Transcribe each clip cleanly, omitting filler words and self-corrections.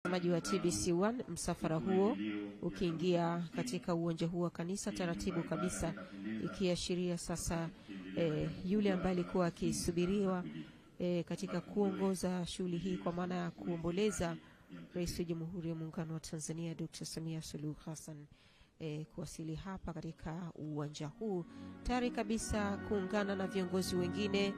Mtazamaji wa TBC1, msafara huo ukiingia katika uwanja huu wa kanisa taratibu kabisa, ikiashiria sasa yule ambaye alikuwa akisubiriwa katika kuongoza shughuli hii, kwa maana ya kuomboleza Rais wa Jamhuri ya Muungano wa Tanzania Dr. Samia Suluhu Hassan kuwasili hapa katika uwanja huu, tayari kabisa kuungana na viongozi wengine,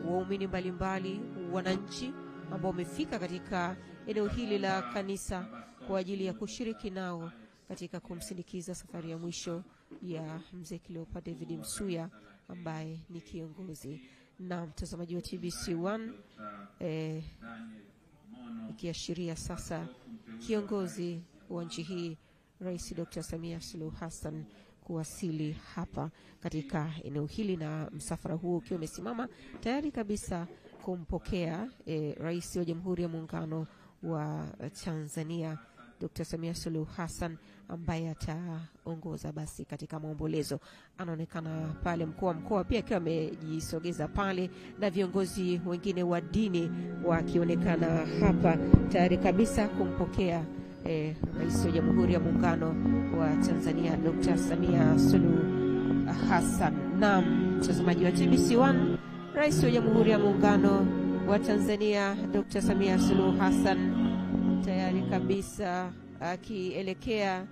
waumini mbalimbali, wananchi ambao wamefika katika eneo hili la kanisa kwa ajili ya kushiriki nao katika kumsindikiza safari ya mwisho ya Mzee Cleopa David Msuya ambaye ni kiongozi. Na mtazamaji wa TBC1, ikiashiria sasa kiongozi wa nchi hii Rais Dr. Samia Suluhu Hassan kuwasili hapa katika eneo hili, na msafara huo ukiwa umesimama tayari kabisa kumpokea Rais wa Jamhuri ya Muungano wa Tanzania Dr. Samia Suluhu Hassan ambaye ataongoza basi katika maombolezo. Anaonekana pale mkuu wa mkoa pia akiwa amejisogeza pale, na viongozi wengine wa dini wakionekana hapa tayari kabisa kumpokea Rais wa Jamhuri ya Muungano wa Tanzania Dr. Samia Suluhu Hassan. Na mtazamaji wa TBC1, Rais wa Jamhuri ya Muungano wa Tanzania Dr. Samia Suluhu Hassan tayari kabisa akielekea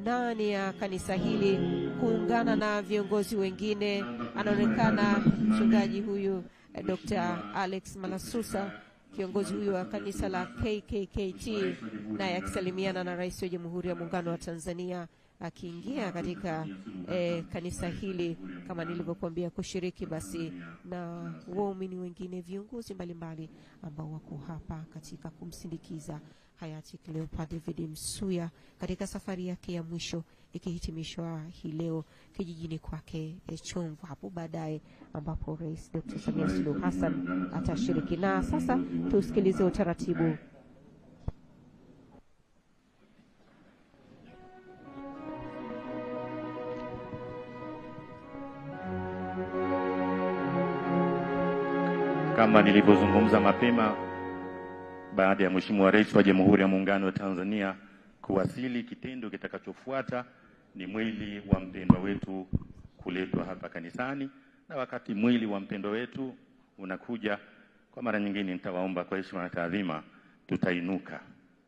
ndani ya kanisa hili kuungana na viongozi wengine. Anaonekana mchungaji huyu Dr. Alex Malasusa, kiongozi huyu wa kanisa la KKKT, naye akisalimiana na Rais wa Jamhuri ya Muungano wa Tanzania akiingia katika kanisa hili, kama nilivyokuambia, kushiriki basi na waumini wengine, viongozi mbalimbali ambao wako hapa katika kumsindikiza hayati Cleopa David Msuya katika safari yake ya mwisho, ikihitimishwa hii leo kijijini kwake Chomvu hapo baadaye, ambapo Rais Dr. Samia Suluhu Hassan atashiriki. Na sasa tusikilize utaratibu. Kama nilivyozungumza mapema, baada ya Mheshimiwa Rais wa Jamhuri ya Muungano wa Tanzania kuwasili, kitendo kitakachofuata ni mwili wa mpendwa wetu kuletwa hapa kanisani. Na wakati mwili wa mpendwa wetu unakuja, kwa mara nyingine nitawaomba kwa heshima na taadhima tutainuka.